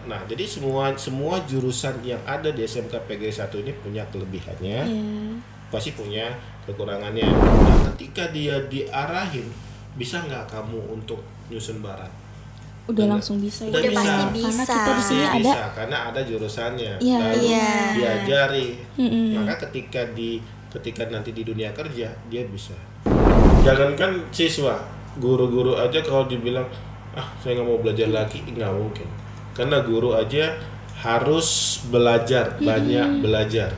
Nah, jadi semua jurusan yang ada di SMK PGRI 1 ini punya kelebihannya, pasti punya kekurangannya. Nah, ketika dia diarahin, bisa nggak kamu untuk nyusun barat? Udah langsung bisa Udah ya. bisa. Pasti bisa. Karena kita di sini ada Bisa karena ada jurusannya. Iya, Lalu iya. diajari. Maka ketika nanti di dunia kerja dia bisa. Jangankan siswa, guru-guru aja kalau dibilang saya nggak mau belajar lagi, nggak mungkin. Karena guru aja harus belajar, banyak belajar.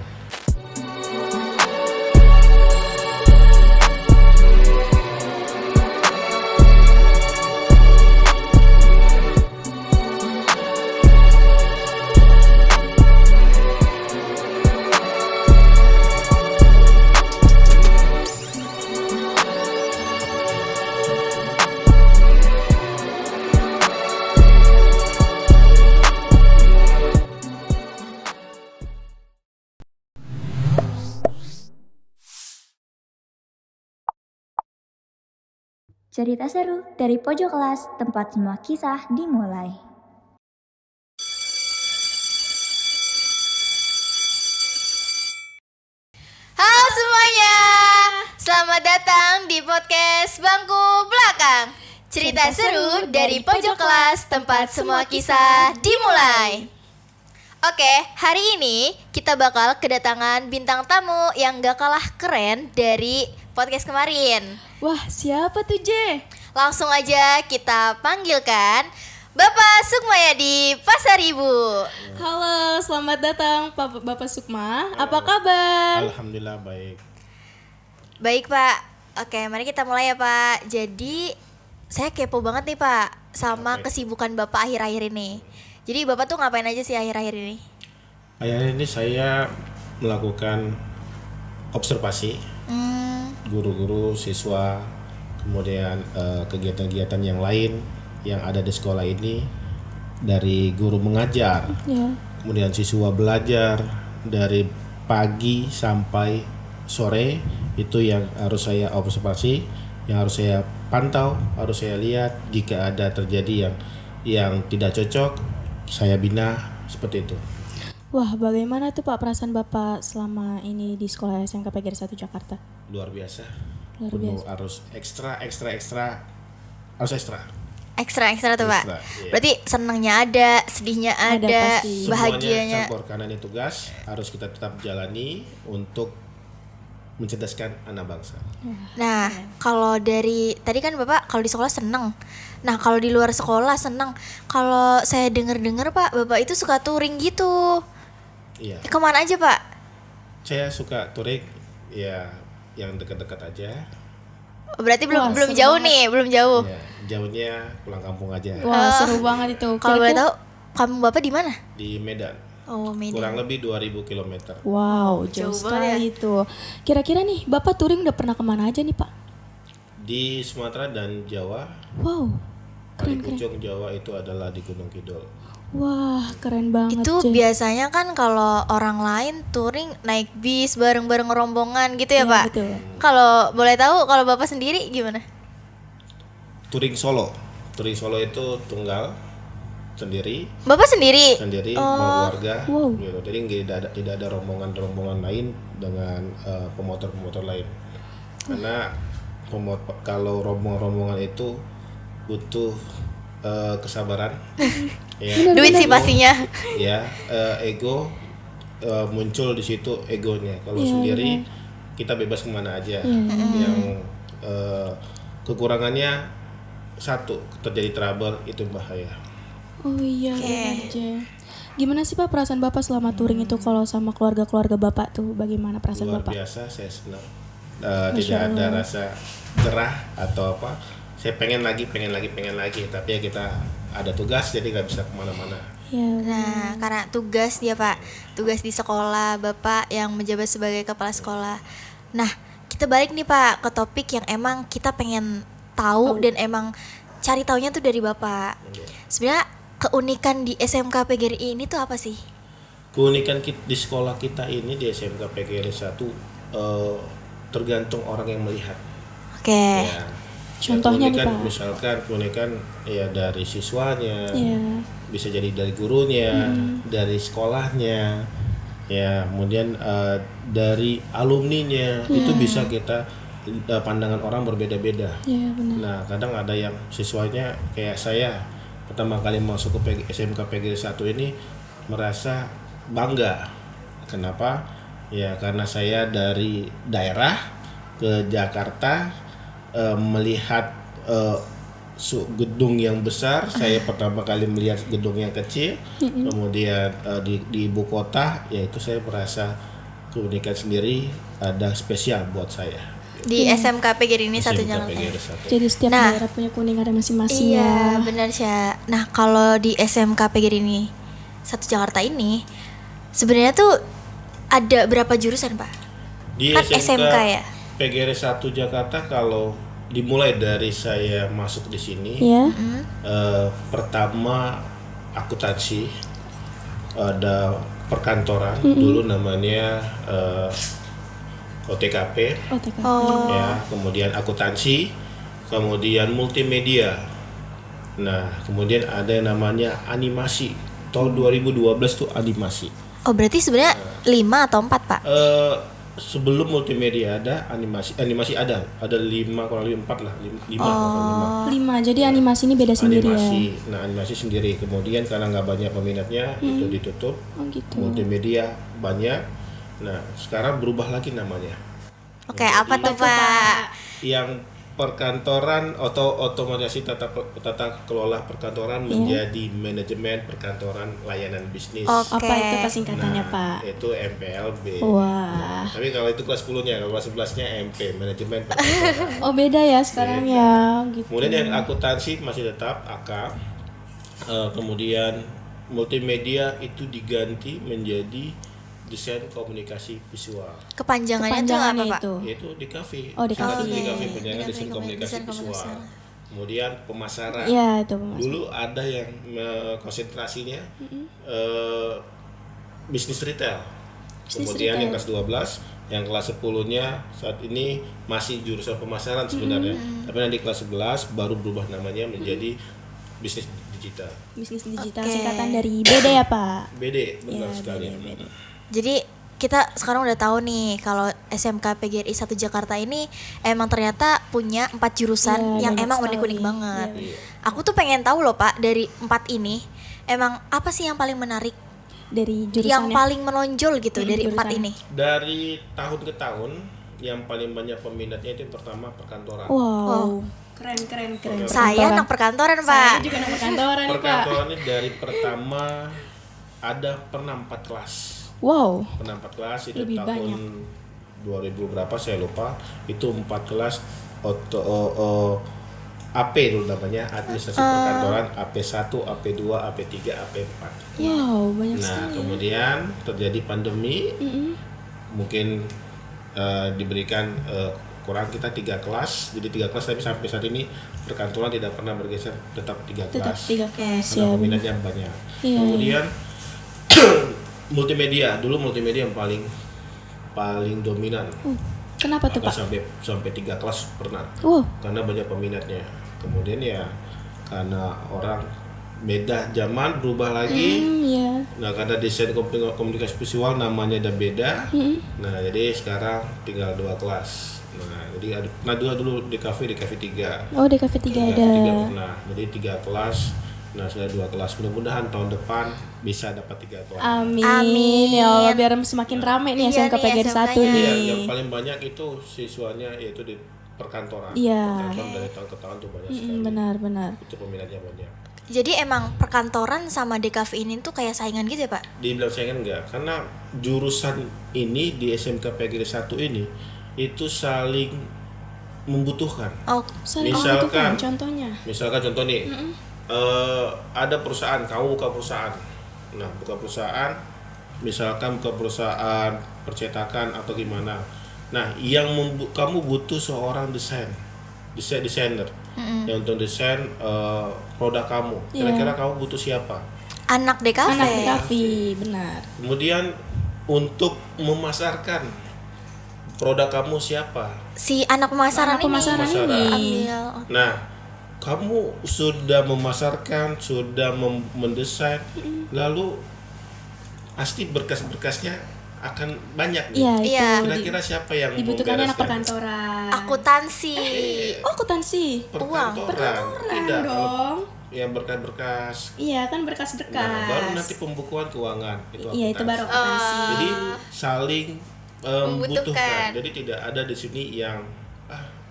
Cerita seru dari pojok kelas, tempat semua kisah dimulai. Halo semuanya, selamat datang di podcast Bangku Belakang. Cerita seru dari pojok kelas, tempat semua kisah dimulai. Oke, hari ini kita bakal kedatangan bintang tamu yang gak kalah keren dari podcast kemarin. Wah, siapa tuh J? Langsung aja kita panggilkan Bapak Sukmayadi Pasaribu. Halo, selamat datang Bapak Sukma. Apa kabar? Alhamdulillah baik. Baik Pak, oke mari kita mulai ya Pak. Jadi saya kepo banget nih Pak sama kesibukan Bapak akhir-akhir ini. Jadi Bapak tuh ngapain aja sih akhir-akhir ini? Akhir ini saya melakukan observasi guru-guru, siswa, kemudian kegiatan-kegiatan yang lain yang ada di sekolah ini, dari guru mengajar, kemudian siswa belajar dari pagi sampai sore, itu yang harus saya observasi, yang harus saya pantau, harus saya lihat. Jika ada terjadi yang tidak cocok, saya bina seperti itu. Wah, bagaimana tuh Pak perasaan Bapak selama ini di sekolah SMK PGRI 1 Jakarta? Luar biasa. Luar Penuh, biasa. harus ekstra. Ekstra tuh Pak. Ekstra, iya. Berarti senangnya ada, sedihnya Ada ada, pasti. bahagianya. Semuanya campur karena ini tugas harus kita tetap jalani untuk mencerdaskan anak bangsa. Nah, kalau dari tadi kan Bapak kalau di sekolah seneng. Nah, kalau di luar sekolah seneng. Kalau saya dengar Pak, Bapak itu suka touring gitu. Iya. Kemana aja Pak? Saya suka touring ya yang dekat-dekat aja. Berarti belum Wah, seru jauh banget. nih, belum jauh. Ya, jauhnya pulang kampung aja. Wah, seru banget itu. Kalau boleh Kira-kira- tahu, kamu Bapak di mana? Di Medan. Oh, Medan. Kurang lebih 2000 km. Wow, Jauh jauh banget sekali itu. Kira-kira nih, Bapak touring udah pernah kemana aja nih Pak? Di Sumatera dan Jawa. Wow, Paling keren. ujung Jawa itu adalah di Gunung Kidul. Wah, keren banget Itu J. biasanya kan kalau orang lain touring naik bis bareng-bareng rombongan gitu ya, Iya, Pak? betul. Kalau boleh tahu kalau Bapak sendiri gimana? Touring Solo. Touring Solo itu tunggal sendiri Bapak sendiri? sama keluarga. Wow. Gitu. Jadi tidak ada rombongan lain dengan pemotor lain. Karena kalau rombongan itu butuh kesabaran. Ya, Duit sih pastinya. ya ego muncul di situ egonya. Kalau Iya, sendiri kita bebas kemana aja. Yang kekurangannya satu, terjadi trouble, itu bahaya. Oh iya, benar J. Gimana sih Pak perasaan Bapak selama touring itu kalau sama keluarga-keluarga Bapak tuh? Bagaimana perasaan Luar Bapak? biasa, saya senang. Tidak ada rasa gerah atau apa. Saya pengen lagi. Tapi ya kita ada tugas, jadi nggak bisa kemana-mana. Ya, Nah, karena tugas dia Pak, tugas di sekolah Bapak yang menjabat sebagai kepala sekolah. Nah, kita balik nih Pak ke topik yang emang kita pengen tahu dan emang cari taunya tuh dari Bapak. Sebenarnya keunikan di SMK PGRI ini tuh apa sih? Keunikan di sekolah kita ini di SMK PGRI 1 tergantung orang yang melihat. Oke. Ya. Contohnya nih keunikan, Pak. misalkan keunikan ya dari siswanya, Iya. bisa jadi dari gurunya, dari sekolahnya, ya kemudian dari alumninya, itu bisa kita pandangan orang berbeda-beda. Iya benar. Nah kadang ada yang siswanya kayak saya pertama kali masuk ke SMK PGRI 1 ini merasa bangga. Kenapa? Ya karena saya dari daerah ke Jakarta melihat gedung yang besar. Saya pertama kali melihat gedung yang kecil. Kemudian di ibu kota, yaitu saya merasa keunikan sendiri, ada spesial buat saya. Di SMK PGRI ini satu SMK Jakarta. PGRI 1. Jadi setiap Nah. daerah punya kuningan masing-masing Iya, ya. benar Sya. Nah, kalau di SMK PGRI ini satu Jakarta ini sebenarnya tuh ada berapa jurusan, Pak? Di Kan SMK ya? PGRI 1 Jakarta, kalau dimulai dari saya masuk di sini, Iya. pertama akuntansi, ada perkantoran, dulu namanya OTKP, OTK. ya, kemudian akuntansi, kemudian multimedia. Nah, kemudian ada yang namanya animasi. Tahun 2012 tuh animasi. Oh, berarti sebenarnya 5 atau 4, Pak? Sebelum multimedia ada animasi ada 5 kurang lebih 4 lah, 5. 5. Jadi animasi ini beda sendiri Animasi, ya. nah animasi sendiri. Kemudian karena nggak banyak peminatnya, itu ditutup. Oh gitu. Multimedia banyak. Nah, sekarang berubah lagi namanya. Oke, apa tuh, Pak? Yang perkantoran atau otomatisasi tata kelola perkantoran menjadi manajemen perkantoran layanan bisnis. Oke. Apa itu Pak singkatannya Pak? Itu MPLB. Wah. Tapi kalau itu kelas 10-nya, kalau kelas 11-nya MP, manajemen perkantoran. Oh beda ya sekarang ya gitu. Kemudian yang akuntansi masih tetap AK. Kemudian multimedia itu diganti menjadi desain komunikasi visual. Kepanjangannya tuh apa, Pak? itu. Yaitu di kafe. Oh, di Singkatan kafe. Di kafe penjagaan Di desain kafe, komunikasi desain visual. komunikasi. Kemudian pemasaran. Iya itu Mas. Dulu ada yang konsentrasinya bisnis retail. Kemudian yang kelas 12, yang kelas 10-nya saat ini masih jurusan pemasaran sebenarnya. Tapi nanti kelas 11 baru berubah namanya menjadi bisnis digital. Bisnis digital Oke. singkatan dari BD ya Pak. BD, benar Iya, sekali. BD. Jadi kita sekarang udah tahu nih kalau SMK PGRI 1 Jakarta ini emang ternyata punya 4 jurusan Iya, yang banyak emang sekali. unik-unik banget. Iya, Aku tuh pengen tahu loh, Pak, dari 4 ini emang apa sih yang paling menarik, Dari yang jurusannya. paling menonjol gitu dari 4 jurusannya. ini? Dari tahun ke tahun yang paling banyak peminatnya itu pertama perkantoran. Wow. Keren. Saya anak perkantoran, Pak. Saya juga anak perkantoran nih Pak. Perkantoran ini dari pertama pernah 4 kelas. Wow. Pernah 4 kelas itu Lebih tahun banyak. 2000 berapa saya lupa. Itu 4 kelas AP dulu namanya, administrasi perkantoran, AP1, AP2, AP3, AP4. Wow banyak Nah, sekali. kemudian terjadi pandemi. Mungkin diberikan kurang kita 3 kelas. Jadi 3 kelas, tapi sampai saat ini perkantoran tidak pernah bergeser, tetap 3 Tetap kelas. 3 kelas Karena ya. peminatnya banyak. Iya, Kemudian multimedia, dulu multimedia yang paling dominan. Kenapa tuh Bahkan Pak? sampai 3 kelas pernah. Wow. Karena banyak peminatnya. Kemudian ya karena orang beda zaman berubah lagi. Iya. Nah, karena desain komunikasi visual namanya udah beda. Nah, jadi sekarang tinggal 2 kelas. Nah, jadi ada dulu di kafe 3. Oh di cafe 3 ada. 3 pernah. Jadi 3 kelas. Nah, sudah 2 kelas. Mudah-mudahan tahun depan bisa dapat 3 kelas. Amin. Amin. Ya Allah biar semakin rame nih Iya SMK nih, PGRI 1 SMK-nya. Iya, nih. yang paling banyak itu siswanya yaitu di perkantoran. Iya. Perkantoran dari tahun ke tahun tuh banyak sekali. Benar. Itu peminatnya banyak. Jadi emang perkantoran sama DKV ini tuh kayak saingan gitu ya, Pak? Dibilang saingan enggak, karena jurusan ini di SMK PGRI 1 ini itu saling membutuhkan. Oh, Saling Misalkan- membutuhkan contohnya. Misalkan contoh nih, ada perusahaan, kamu buka perusahaan. Nah, buka perusahaan, misalkan buka perusahaan percetakan atau gimana. Nah, yang kamu butuh seorang desainer yang untuk desain produk kamu. Kira-kira kamu butuh siapa? anak DKV. Anak DKV, benar. Kemudian untuk memasarkan produk kamu siapa? Si anak pemasaran Anak pemasaran ini. Pemasaran. Ambil. Nah, kamu sudah memasarkan, sudah mendesain, lalu pasti berkas-berkasnya akan banyak nih. Iya, itu. Iya. Kira-kira siapa yang Dibutuhkannya anak membereskan? perkantoran. Akuntansi. Oh, akuntansi. Perkantoran. Tidak. Dong. Yang berkas-berkas. Iya, kan berkas-berkas. Nah, baru nanti pembukuan keuangan itu. Iya, itu baru akuntansi. Jadi saling Membutuhkan. membutuhkan. Jadi tidak ada di sini yang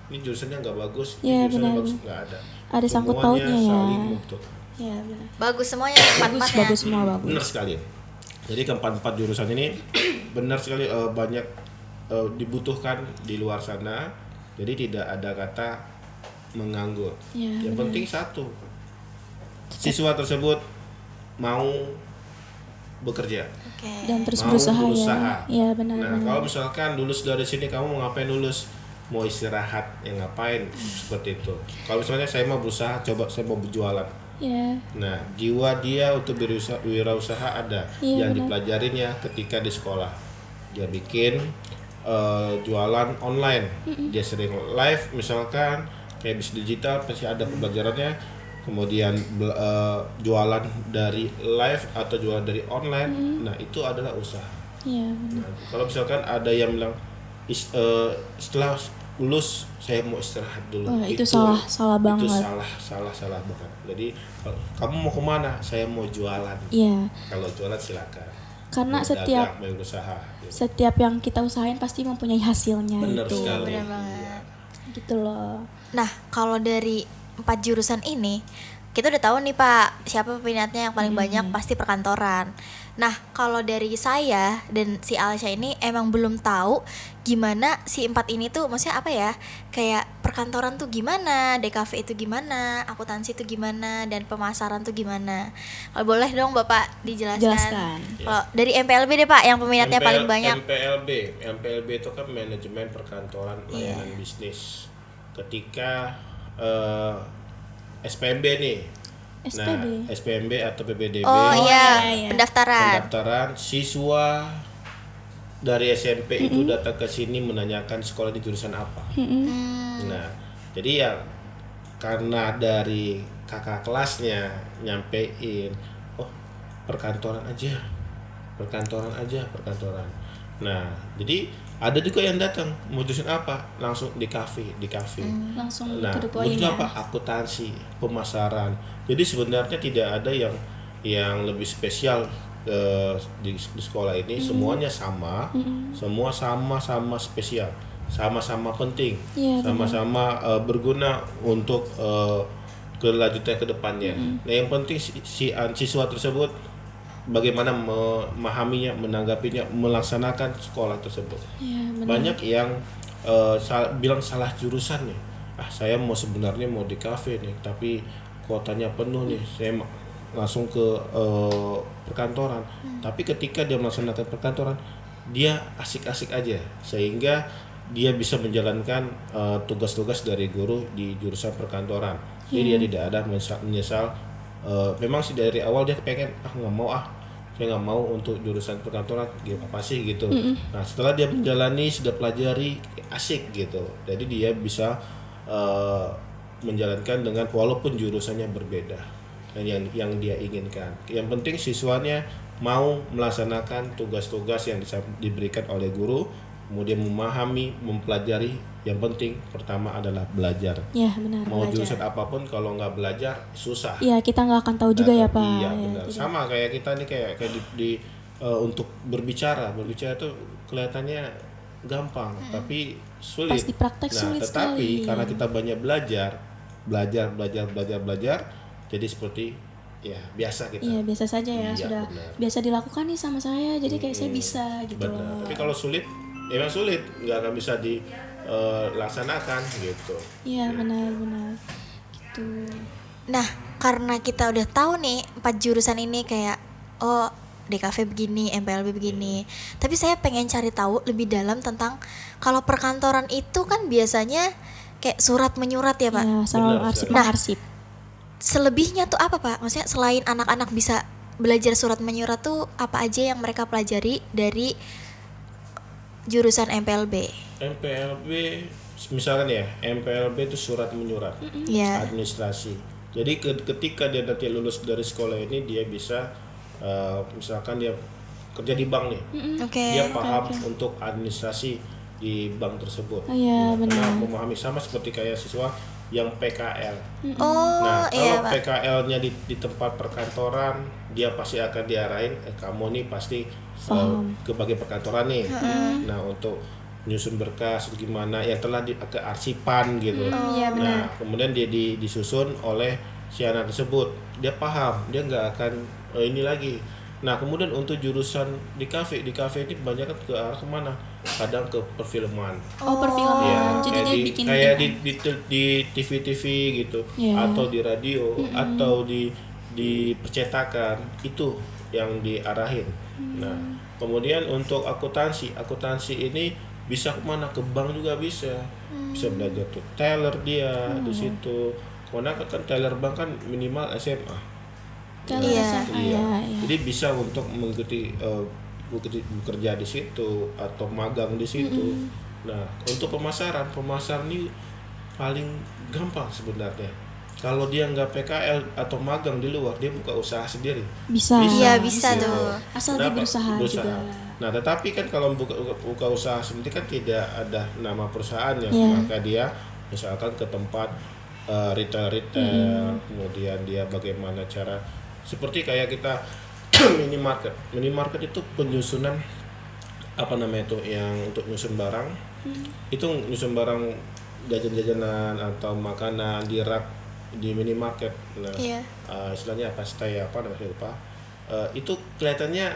ini jurusannya nggak bagus, Iya, ini jurusannya benar. bagus, nggak ada. Ada sangkut Semuanya pautnya ya. saling membutuhkan. Iya, benar. Bagus semuanya empat-empatnya. Bagus semua bagus. Benar sekali. Jadi keempat-empat jurusan ini benar sekali banyak dibutuhkan di luar sana. Jadi tidak ada kata menganggur. Iya, Yang penting satu, siswa tersebut mau bekerja. Oke. Dan terus Mau berusaha, berusaha. ya. Iya, benar Nah, benar. kalau misalkan lulus dari sini kamu mau ngapain lulus? Mau istirahat, ya ngapain? Seperti itu. Kalau misalnya saya mau berusaha, coba saya mau berjualan. Iya. Nah, jiwa dia untuk wirausaha ada Iya, yang benar. dipelajarinya ketika di sekolah. Dia bikin jualan online. Dia sering live misalkan kayak bisnis digital pasti ada pembelajarannya. Kemudian jualan dari live atau jualan dari online. Nah, itu adalah usaha. Iya, benar. Nah, kalau misalkan ada yang bilang setelah lulus saya mau istirahat dulu. Wah, itu salah banget. Itu salah banget. Jadi kamu mau kemana? Saya mau jualan. Iya. Kalau jualan silakan. Karena Mau setiap dagang, mau berusaha. Gitu. setiap yang kita usahain pasti mempunyai hasilnya Benar itu. sekali. Benar banget. Gitu loh. Nah, kalau dari 4 jurusan ini, kita udah tahu nih Pak, siapa peminatnya yang paling banyak pasti perkantoran. Nah, kalau dari saya dan si Alsya ini emang belum tahu gimana si 4 ini tuh, maksudnya apa ya, kayak perkantoran tuh gimana, DKV itu gimana, akuntansi itu gimana, dan pemasaran tuh gimana. Kalau boleh dong Bapak dijelaskan. Jelaskan. Kalau dari MPLB deh Pak, yang peminatnya paling banyak. MPLB itu kan manajemen perkantoran layanan bisnis. Ketika SPMB nih. SPB. Nah, SPMB atau PPDB. Oh iya, iya. pendaftaran. Siswa dari SMP itu datang ke sini menanyakan sekolah di jurusan apa. Nah, jadi ya karena dari kakak kelasnya nyampein, oh perkantoran aja. Nah, jadi ada juga yang datang mau jurusan apa, langsung di kafe. Langsung Nah, to the point kemudian ya. apa? Akuntansi, pemasaran. Jadi sebenarnya tidak ada yang lebih spesial di sekolah ini. Semuanya sama, semua sama-sama spesial, sama-sama penting, Iya, sama-sama berguna untuk kelanjutan ke depannya. Nah, yang penting siswa tersebut bagaimana memahaminya, menanggapinya, melaksanakan sekolah tersebut. Iya, benar. Banyak yang bilang salah jurusan nih. Saya sebenarnya mau di kafe nih, tapi kuotanya penuh nih. Saya langsung ke perkantoran. Tapi ketika dia melaksanakan perkantoran, dia asik-asik aja, sehingga dia bisa menjalankan tugas-tugas dari guru di jurusan perkantoran. Jadi dia tidak ada menyesal. Memang sih dari awal dia pengen saya nggak mau untuk jurusan perkantoran, apa sih gitu. Nah, setelah dia menjalani, sudah pelajari, asik gitu. Jadi dia bisa menjalankan dengan walaupun jurusannya berbeda dan yang dia inginkan. Yang penting siswanya mau melaksanakan tugas-tugas yang diberikan oleh guru, kemudian memahami, mempelajari. Yang penting pertama adalah belajar. Ya, benar. Mau belajar. jurusan apapun kalau nggak belajar susah. Iya, kita nggak akan tahu juga ya Pak. Iya, Ya, benar. tidak. Sama kayak kita nih kayak untuk berbicara itu kelihatannya gampang, tapi sulit. Pas dipraktek sulit tetapi sekali. karena kita banyak belajar, jadi seperti ya biasa kita. Iya, biasa saja ya. Iya, Sudah benar. biasa dilakukan nih sama saya. Jadi kayak saya bisa gitu Benar. loh. Tapi kalau sulit, emang sulit, nggak akan bisa dilaksanakan gitu. Iya, benar-benar. Gitu. Nah, karena kita udah tahu nih 4 jurusan ini kayak oh DKV begini, MPLB begini. Tapi saya pengen cari tahu lebih dalam tentang kalau perkantoran itu kan biasanya kayak surat menyurat ya Pak. Ya, selalu Benar, arsip Nah, mengarsip. Selebihnya tuh apa Pak? Maksudnya selain anak-anak bisa belajar surat menyurat tuh apa aja yang mereka pelajari dari jurusan MPLB? MPLB misalkan ya, MPLB itu surat menyurat, administrasi. Jadi ketika dia nanti lulus dari sekolah ini, dia bisa misalkan dia kerja di bank nih, dia paham untuk administrasi di bank tersebut. Karena memahami sama seperti kayak siswa yang PKL. Nah, kalau PKL-nya di tempat perkantoran, dia pasti akan diarahin, kamu nih pasti ke bagian perkantoran nih. Nah, untuk nyusun berkas gimana yang telah kearsipan gitu. Nah, kemudian dia disusun oleh si anak tersebut. Dia paham, dia nggak akan ini lagi. Nah, kemudian untuk jurusan di kafe ini banyak kan ke arah kemana? Kadang ke perfilman. Perfilman. Ya, Jadi dia bikin kayak di TV-TV gitu, atau di radio, atau di percetakan, itu yang diarahin. Nah, kemudian untuk akuntansi ini bisa kemana? Ke bank juga bisa belajar tuh teller dia di situ. Karena kan teller bank kan minimal SMA. Jadi bisa untuk mengikuti bekerja di situ atau magang di situ. Nah, untuk pemasaran ini paling gampang sebenarnya. Kalau dia nggak PKL atau magang di luar, dia buka usaha sendiri. Bisa tuh. Asal dia berusaha juga. Nah, tetapi kan kalau buka usaha sendiri kan tidak ada nama perusahaannya, maka dia misalkan ke tempat retail, kemudian dia bagaimana cara seperti kayak kita minimarket itu penyusunan yang untuk nyusun barang, itu nyusun barang jajan-jajanan atau makanan di rak di minimarket. Nah, istilahnya lupa. Itu kelihatannya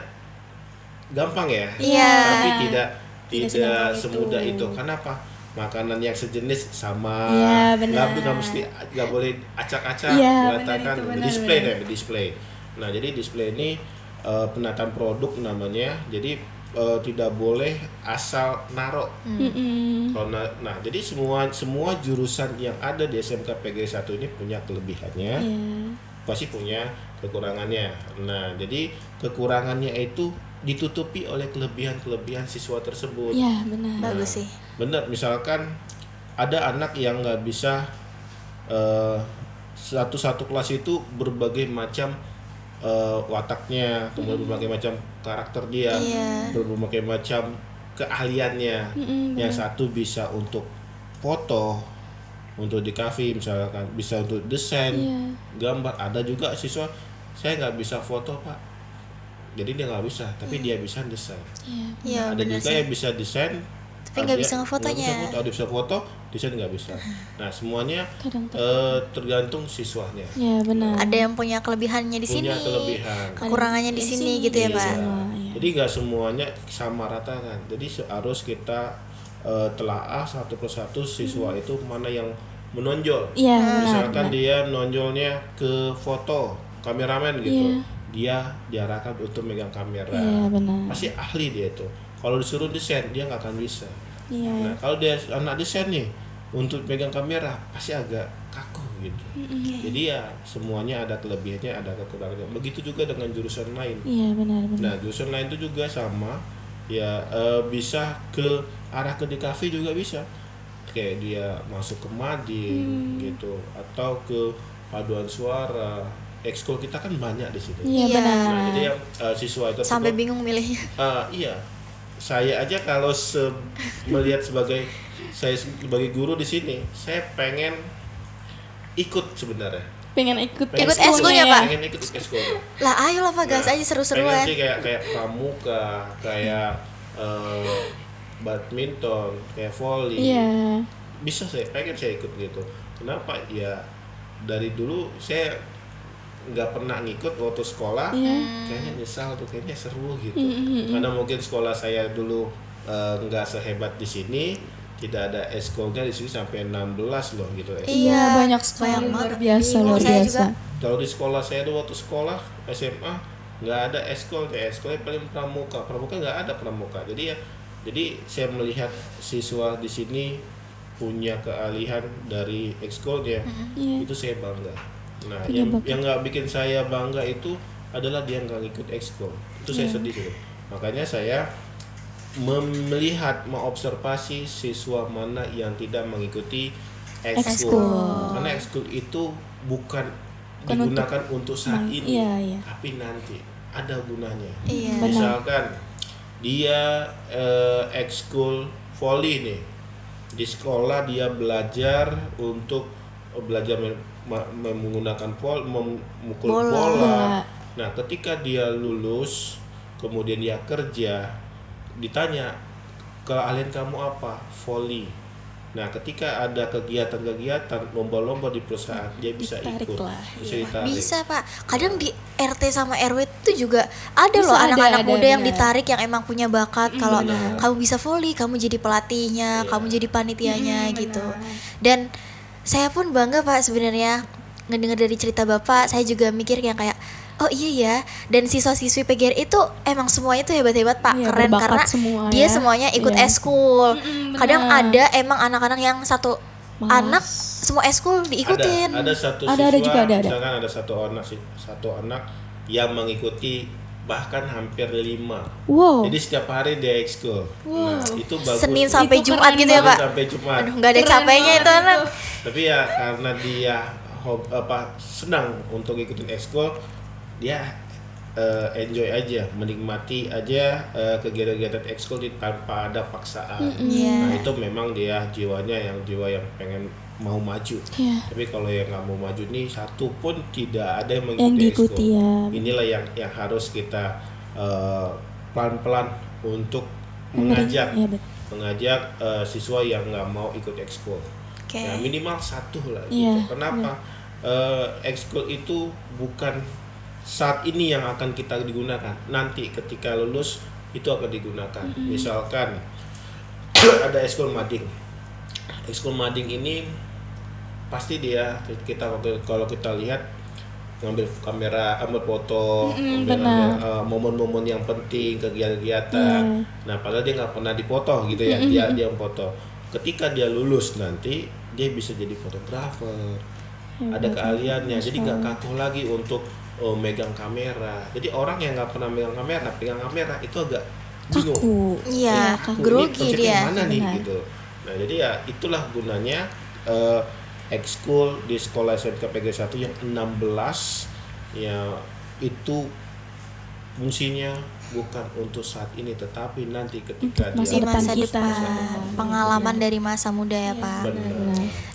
gampang ya, tapi tidak semudah itu. Kenapa? Makanan yang sejenis sama, nggak boleh acak-acak, mengatakan display. Nah, jadi display ini penataan produk namanya. Jadi tidak boleh asal narok. Nah, jadi semua jurusan yang ada di SMK PGRI 1 ini punya kelebihannya, pasti punya kekurangannya. Nah, jadi kekurangannya itu ditutupi oleh kelebihan siswa tersebut. Iya, benar. Bagus sih. Benar, misalkan ada anak yang nggak bisa satu kelas itu berbagai macam wataknya, kemudian berbagai macam karakter dia, berbagai macam keahliannya. Yang satu bisa untuk foto, untuk di kafe misalkan, bisa untuk desain, gambar. Ada juga siswa, saya nggak bisa foto Pak, jadi dia nggak bisa, tapi dia bisa desain. Ada juga yang bisa desain tapi nggak bisa ngefotonya. Ada bisa foto, desain nggak bisa. Nah, semuanya tergantung siswanya. Ya, benar. Ada yang punya kelebihannya di sini, kekurangannya di sini gitu ya Pak. Jadi nggak semuanya sama rata kan. Jadi harus kita telaah satu persatu siswa itu mana yang menonjol. Misalkan dia nonjolnya ke foto, kameramen gitu. Dia diarahkan untuk megang kamera. Pasti ahli dia itu. Kalau disuruh desain dia nggak akan bisa. Nah, kalau dia anak desain nih untuk megang kamera pasti agak kaku gitu. Jadi ya semuanya ada kelebihannya, ada kekurangannya. Begitu juga dengan jurusan lain. Benar. Nah, jurusan lain itu juga sama. Ya bisa ke arah ke di kafe juga bisa. Kayak dia masuk ke mading gitu, atau ke paduan suara. Ekskul kita kan banyak di situ. Benar. Nah, jadi siswa itu sampai bingung milihnya. Saya aja kalau melihat sebagai guru di sini, saya pengen ikut sebenarnya. Pengen ikut eskulnya Pak. Pengen ikut eskulnya. Lah ayolah Pak, gas aja seru-seruan. Pengen sih kayak pramuka, kayak badminton, kayak volley. Bisa pengen saya ikut gitu. Kenapa? Ya dari dulu saya nggak pernah ngikut waktu sekolah, kayaknya nyesal tuh, kayaknya seru gitu. Karena mungkin sekolah saya dulu nggak sehebat di sini, tidak ada eskolnya di sini sampai 16 loh gitu. Banyak sekali, luar biasa. Kalau di sekolah saya dulu waktu sekolah SMA nggak ada eskolnya paling pramuka nggak ada pramuka. Jadi saya melihat siswa di sini punya keahlian dari eskolnya, itu saya bangga. Nah, yang nggak bikin saya bangga itu adalah dia nggak ngikut ekskul. Itu saya sedih gitu. Makanya saya melihat, mengobservasi siswa mana yang tidak mengikuti Ekskul. ekskul. Karena ekskul itu bukan digunakan untuk saat ini, iya. tapi nanti ada gunanya. Iya. Misalkan dia ekskul volley nih, di sekolah dia belajar untuk menggunakan memukul bola. Nah, ketika dia lulus, kemudian dia kerja, ditanya keahlian kamu apa? Volley. Nah, ketika ada kegiatan-kegiatan lomba-lomba di perusahaan, dia bisa Ditarik ikut, lah, bisa iya. ditarik. Bisa Pak, kadang di RT sama RW itu juga ada Bisa, loh anak-anak ada, muda yang benar. ditarik yang emang punya bakat. Kalau benar. kamu bisa volley, kamu jadi pelatihnya, Iya. kamu jadi panitianya gitu. Dan saya pun bangga Pak sebenarnya ngedengar dari cerita Bapak. Saya juga mikir yang kayak oh iya ya, dan siswa-siswi PGR itu emang semuanya tuh hebat-hebat Pak, Iya, keren berbakat karena semua dia ya. semuanya ikut Iya. eskul. Kadang benar. ada emang anak-anak yang satu Malas. anak semua eskul diikutin. Ada satu Ada siswa, juga, ada. misalkan ada satu anak yang mengikuti bahkan hampir 5. Wow. Jadi setiap hari dia ekskul. Nah, itu bagus. Senin sampai Itu Jumat keren gitu ya Senin Pak. sampai Jumat. Aduh nggak ada Keren capeknya itu banget anak. Tapi ya karena dia senang untuk ikutin ekskul, dia enjoy aja, menikmati aja kegiatan-kegiatan ekskul tanpa ada paksaan. Iya. Nah, itu memang dia jiwa yang pengen mau maju. Iya. Tapi kalau yang nggak mau maju nih satu pun tidak ada yang Yang mengikuti diikuti ekskul. ya. Inilah yang harus kita pelan-pelan untuk mengajak Iya, betul. mengajak siswa yang nggak mau ikut ekskul. Oke. Ya, minimal satu lah. Iya, Gitu. Kenapa? Ekskul itu bukan saat ini yang akan kita digunakan. Nanti ketika lulus itu akan digunakan. Misalkan ada ekskul mading. Ekskul mading ini pasti kalau kita lihat ngambil kamera, ambil foto, benar. momen-momen yang penting, kegiatan-kegiatan. Nah, padahal dia nggak pernah dipoto gitu ya. Dia foto. Ketika dia lulus nanti dia bisa jadi fotografer. Ada keahliannya. Jadi nggak kaku lagi untuk megang kamera. Jadi orang yang nggak pernah megang kamera, pegang kamera itu agak bingung. Kaku. Iya, kaku. grogi Ini konsepnya dia. mana nih Benar. gitu. Nah, jadi ya itulah gunanya ekskul di sekolah SMK PG 1 yang 16 ya, itu fungsinya bukan untuk saat ini tetapi nanti ketika Untuk Di dia masa kita. depan, pengalaman dari masa muda ya Pak. benar.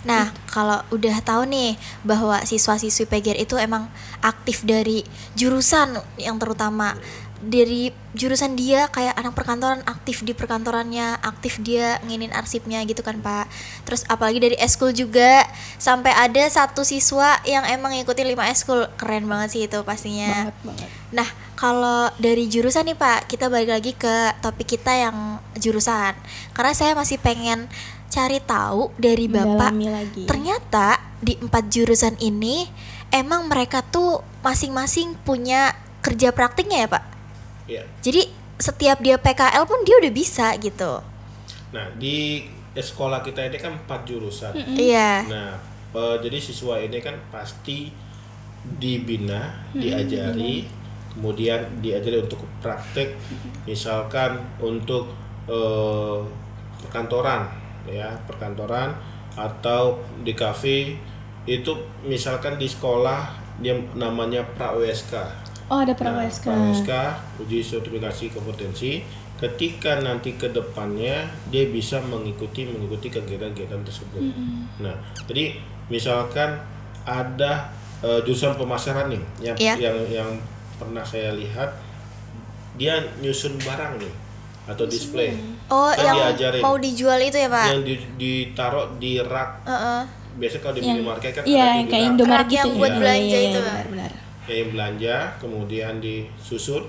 Nah, kalau udah tahu nih bahwa siswa-siswi PGR itu emang aktif dari jurusan yang terutama dari jurusan dia kayak anak perkantoran aktif di perkantorannya, aktif dia nginin arsipnya gitu kan Pak. Terus apalagi dari eskul juga sampai ada satu siswa yang emang ngikutin 5 eskul. Keren banget sih itu pastinya. Banget. Nah, kalau dari jurusan nih Pak, kita balik lagi ke topik kita yang jurusan. Karena saya masih pengen cari tahu dari Bapak. Mendalami lagi. Ternyata di 4 jurusan ini emang mereka tuh masing-masing punya kerja praktiknya ya Pak. Ya. Jadi setiap dia PKL pun dia udah bisa gitu. Nah, di sekolah kita ini kan 4 jurusan. Iya. Nah, jadi siswa ini kan pasti dibina, diajari, kemudian diajari untuk praktek, misalkan untuk perkantoran, ya, perkantoran atau di kafe itu, misalkan di sekolah dia namanya pra-USK. Oh, ada Nah, pra-USK. pra-USK, uji sertifikasi kompetensi. Ketika nanti ke depannya dia bisa mengikuti kegiatan-kegiatan tersebut. Nah, jadi misalkan ada jurusan pemasaran nih yang pernah saya lihat, dia nyusun barang nih atau display. Oh, Kan yang diajarin. mau dijual itu ya Pak? Yang ditaruh di rak. Biasanya kalau di minimarket kan Iya, ada yang di kayak rak. Indomaret Rak yang gitu. buat ya. belanja Iya, itu. benar-benar. Yang belanja kemudian disusun,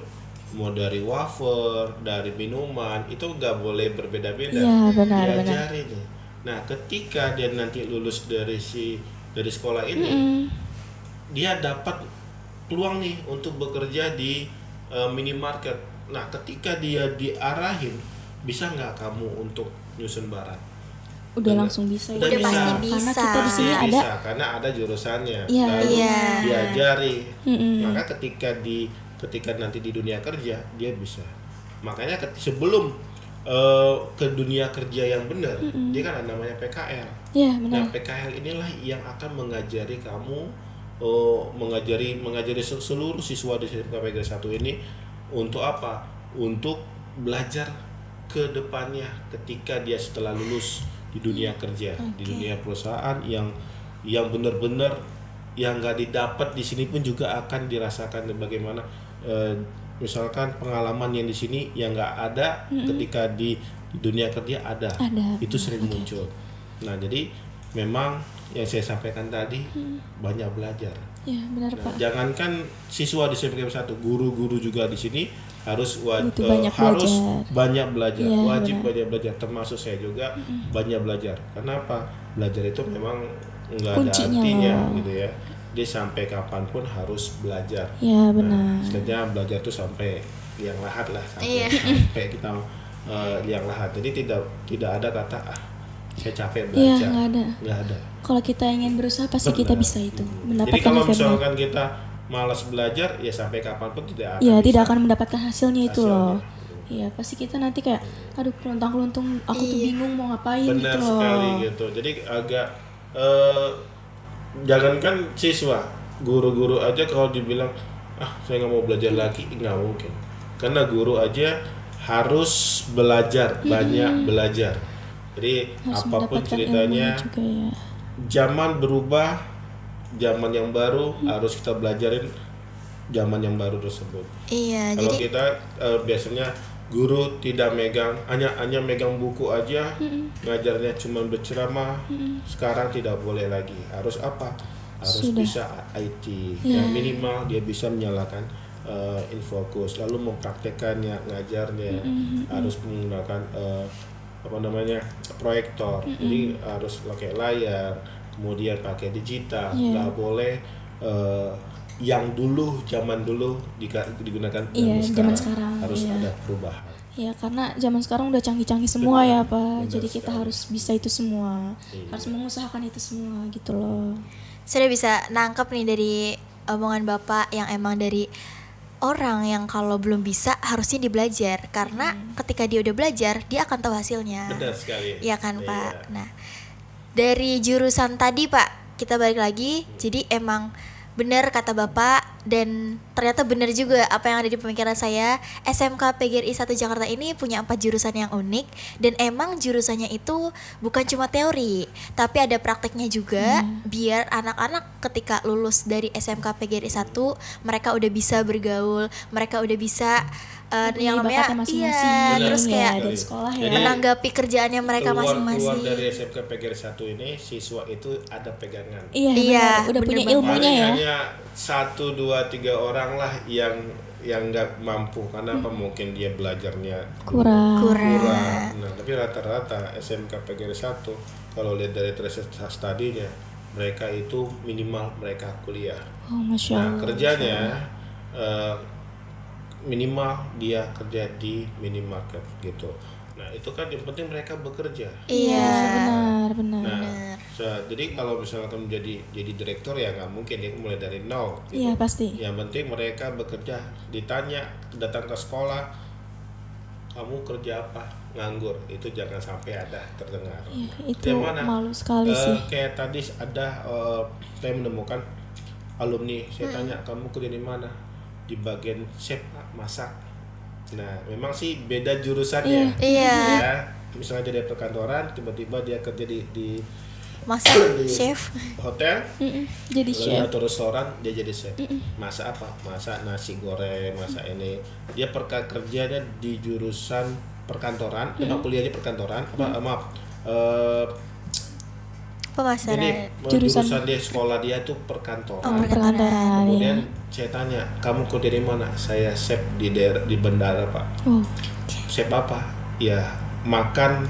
mau dari wafer, dari minuman, itu nggak boleh berbeda-beda. Iya, benar. Diajarin nih. Nah, ketika dia nanti lulus dari sekolah ini, dia dapat peluang nih untuk bekerja di minimarket. Nah, ketika dia diarahin, bisa nggak kamu untuk nyusun barang? Udah langsung bisa ya. Udah pasti Karena bisa. kita di sini Pasti ada bisa, karena ada jurusannya. Iya, Lalu iya. diajari. Maka ketika nanti di dunia kerja dia bisa. Makanya sebelum ke dunia kerja yang benar, dia kan ada namanya PKL. Iya, Nah, benar. PKL inilah yang akan mengajari kamu, mengajari seluruh siswa di SMK PGRI 1 ini untuk apa? Untuk belajar ke depannya ketika dia setelah lulus di dunia kerja, di dunia perusahaan yang benar-benar yang nggak didapat di sini pun juga akan dirasakan bagaimana misalkan pengalaman yang di sini yang nggak ada ketika di dunia kerja ada. Itu sering muncul. Nah, jadi memang yang saya sampaikan tadi banyak belajar. Ya, benar Nah, Pak. jangankan siswa di SMK 1, guru-guru juga di sini harus Butuh banyak harus belajar. banyak belajar, Iya, wajib benar. banyak belajar, termasuk saya juga banyak belajar. Kenapa? Belajar itu memang nggak ada Kuncinya artinya loh. gitu ya. Dia sampai kapanpun harus belajar. Ya, benar. Istilahnya belajar tuh sampai liang lahat lah, Iya. sampai kita liang lahat. Jadi tidak ada kata saya capek Iya, belajar. nggak ada. ada. Kalau kita ingin berusaha pasti Benar. kita bisa itu. Jadi Mendapatkan kalau hasilnya. misalkan kita malas belajar, ya sampai kapanpun tidak akan Ya, bisa. tidak akan mendapatkan hasilnya itu Hasilnya. loh. Iya, pasti kita nanti kayak aduh keluntung-keluntung, aku tuh bingung mau ngapain Benar gitu loh. sekali gitu. Jadi agak jangankan siswa, guru-guru aja kalau dibilang saya nggak mau belajar lagi, nggak mungkin. Karena guru aja harus belajar, banyak belajar. Jadi Harus apapun mendapatkan ceritanya, ilmunya juga ya. zaman berubah, zaman yang baru harus kita belajarin zaman yang baru tersebut. Iya, Kalau jadi kita biasanya guru tidak megang, hanya megang buku aja, ngajarnya cuma berceramah. Sekarang tidak boleh lagi. Harus apa? Harus Sudah. bisa IT. Ya. Ya, minimal dia bisa menyalakan infocus, lalu mempraktekannya, ngajarnya. Harus menggunakan proyektor. Jadi harus pakai layar, kemudian pakai digital. Iya. Nggak boleh yang zaman dulu digunakan Iya, zaman sekarang, harus iya. ada perubahan. Ya, karena zaman sekarang udah canggih-canggih semua Benar, ya Pak. benar Jadi kita sekali. harus bisa itu semua. Iya. Harus mengusahakan itu semua gitu loh. saya udah bisa nangkep nih dari omongan Bapak yang emang dari orang yang kalau belum bisa harusnya dibelajar karena ketika dia udah belajar dia akan tahu hasilnya. Benar sekali. Iya kan Pak. Iya. Nah, dari jurusan tadi Pak, kita balik lagi. Jadi emang benar kata Bapak dan ternyata benar juga apa yang ada di pemikiran saya. SMK PGRI 1 Jakarta ini punya 4 jurusan yang unik dan emang jurusannya itu bukan cuma teori, tapi ada prakteknya juga biar anak-anak ketika lulus dari SMK PGRI 1 mereka udah bisa bergaul, mereka udah bisa Mempunyai yang namanya bakatnya masing-masing. iya, Benar terus ya, kayak dari sekolah ya. Jadi, menanggapi kerjaannya mereka keluar masing-masing. dari SMK PGRI 1 ini siswa itu ada pegangan. Iya, Iya, benar. Udah bener punya banget. ilmunya ya. Hanya 1, 2, 3 orang lah yang nggak mampu karena apa? Mungkin dia belajarnya Kurang. kurang. Nah, tapi rata-rata SMK PGRI 1 kalau lihat dari trace study-nya mereka itu minimal mereka kuliah. Oh, Masya Nah, Allah. kerjanya minimal dia kerja di minimarket gitu. Nah, itu kan yang penting mereka bekerja. Iya. Benar. Nah, jadi kalau misalkan jadi direktur ya nggak mungkin dia mulai dari nol. Gitu. Iya, pasti. Yang penting mereka bekerja. Ditanya datang ke sekolah, kamu kerja apa? Nganggur. Itu jangan sampai ada terdengar. Iya, itu Yang mana? malu sekali sih. Kayak tadi ada saya menemukan alumni. Saya tanya kamu kerja di mana? Di bagian chef, Pak, masak. Nah, memang sih beda jurusannya. Iya. Ya, misalnya dia dari perkantoran, tiba-tiba dia kerja di Masak di chef. hotel, Jadi lalu chef. atau restoran dia jadi chef. Masak apa? Masak nasi goreng, masak ini. Dia kerjanya di jurusan perkantoran, kuliahnya perkantoran. Maaf. Pemasaran. Jadi Jurusan. jurusan dia sekolah dia tuh perkantoran. Perkantoran ya. Kemudian saya tanya, kamu kerja di mana? Saya chef di bandara, Pak. Oh, Chef apa? Ya makan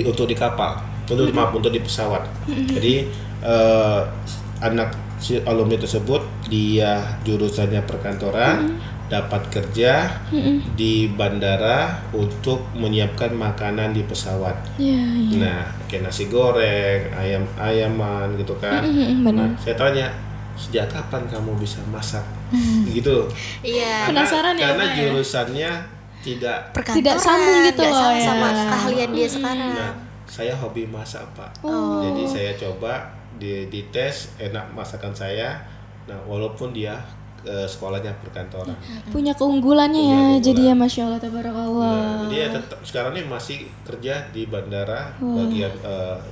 untuk di kapal, untuk di pesawat. Jadi anak si alumni tersebut dia jurusannya perkantoran, dapat kerja di bandara untuk menyiapkan makanan di pesawat. iya. Nah, kayak nasi goreng, ayaman gitu kan. Benar. Nah, saya tanya, sejak kapan kamu bisa masak? Gitu. Iya. Penasaran ya, Karena Pak, ya? jurusannya tidak. perkantoran, Tidak sambung gitu nggak loh, sama ya. sama keahlian dia sekarang. Nah, saya hobi masak Pak. Oh. Jadi saya coba di tes enak masakan saya. Nah, walaupun dia sekolahnya perkantoran. Punya keunggulannya ya. Punya Jadi ya keunggulan. Masya Allah tabarakallah. Nah, dia tetap sekarang ini masih kerja di bandara bagian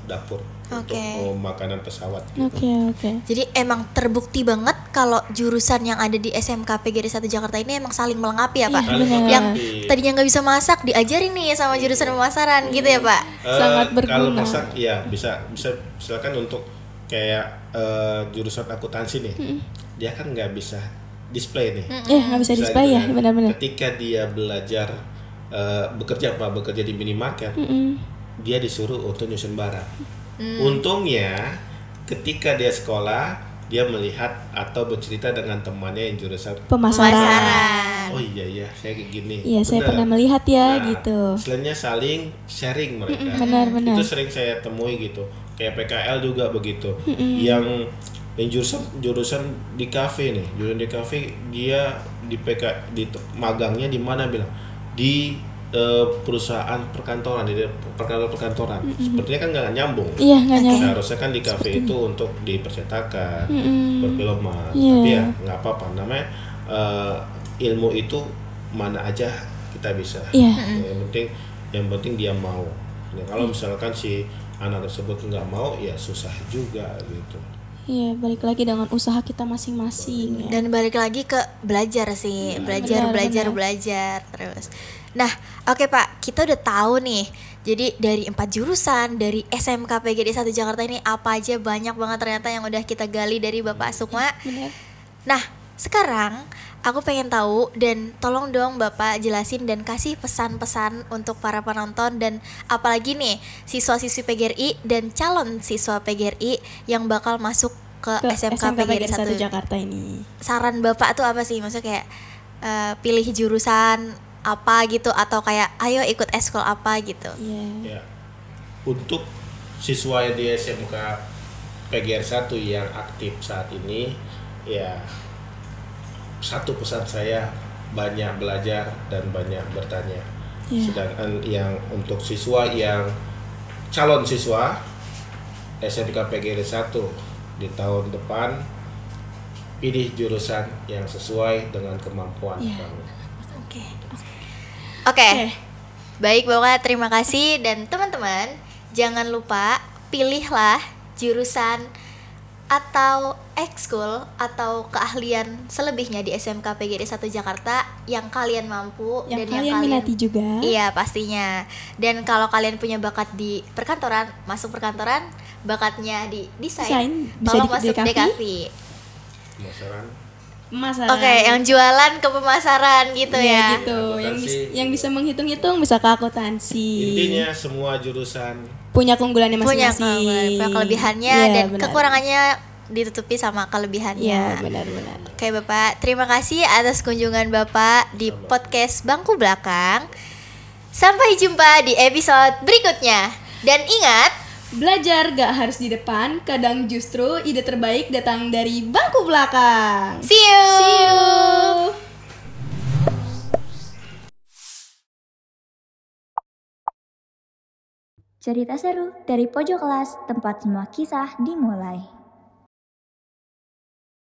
dapur Oke. untuk makanan pesawat. Gitu. Oke. Jadi emang terbukti banget kalau jurusan yang ada di SMK PGRI 1 Jakarta ini emang saling melengkapi ya Pak. Saling benar. Yang melengkapi. tadinya nggak bisa masak diajarin nih sama jurusan pemasaran gitu ya Pak. Sangat Kalau berguna. masak ya bisa misalkan untuk kayak jurusan akuntansi nih, dia kan nggak bisa display nih. Ya nggak bisa display ya, Misalnya, benar-benar. Ketika dia belajar bekerja di minimarket, dia disuruh untuk nyusun barang. Untungnya ketika dia sekolah, dia melihat atau bercerita dengan temannya yang jurusan Pemasaran. oh iya saya kayak gini. Iya, saya Bener. pernah melihat ya Nah, gitu. Istilahnya saling sharing mereka. Benar-benar. Itu sering saya temui gitu. Kayak PKL juga begitu. Yang jurusan di kafe nih, jurusan di kafe dia di magangnya di mana bilang di perusahaan perkantoran, di perkantoran. Sepertinya kan nggak nyambung. Iya nggak nyambung. Nah, harusnya kan di kafe itu untuk di percetakan, perfilman. Iya. Tapi ya nggak apa-apa. Namanya ilmu itu mana aja kita bisa. Iya. Yang penting dia mau. Ya, kalau misalkan si anak tersebut nggak mau, ya susah juga gitu. Iya, balik lagi dengan usaha kita masing-masing ya. Dan balik lagi ke belajar sih, belajar terus. Nah, oke Pak, kita udah tahu nih. Jadi dari 4 jurusan dari SMK PGRI 1 Jakarta ini apa aja banyak banget ternyata yang udah kita gali dari Bapak Sukma. Benar. Nah, sekarang aku pengen tahu dan tolong dong Bapak jelasin dan kasih pesan-pesan untuk para penonton dan apalagi nih siswa-siswi PGRI dan calon siswa PGRI yang bakal masuk ke SMK PGRI 1 Jakarta ini. Saran Bapak tuh apa sih? Maksudnya kayak pilih jurusan apa gitu atau kayak ayo ikut eskul apa gitu. Iya. Ya. Untuk siswa di SMK PGR 1 yang aktif saat ini, ya satu pesan saya, banyak belajar dan banyak bertanya. Iya. Sedangkan yang untuk siswa yang calon siswa SMK PGR 1 di tahun depan, pilih jurusan yang sesuai dengan kemampuan kamu. Oke. Baik Bapak, terima kasih dan teman-teman jangan lupa pilihlah jurusan atau ekskul atau keahlian selebihnya di SMK PGRI 1 Jakarta yang kalian mampu Yang dan kalian yang kalian minati juga. Iya pastinya. Dan kalau kalian punya bakat di perkantoran, masuk perkantoran, bakatnya di desain, Bisa tolong di masuk DKV. DKV. Pemasaran. Pemasaran. Oke, yang jualan ke pemasaran gitu Iya, ya. gitu. Akuntansi. Yang bisa menghitung-hitung bisa ke akuntansi. Intinya semua jurusan Punya keunggulannya Punya masing-masing. kelebihannya Iya, dan benar. kekurangannya ditutupi sama kelebihannya. Iya, benar-benar. Oke Bapak, terima kasih atas kunjungan Bapak di podcast Bangku Belakang. Sampai jumpa di episode berikutnya. Dan ingat, Belajar gak harus di depan, kadang justru ide terbaik datang dari bangku belakang. see you. See you. Cerita seru dari pojok kelas tempat semua kisah dimulai.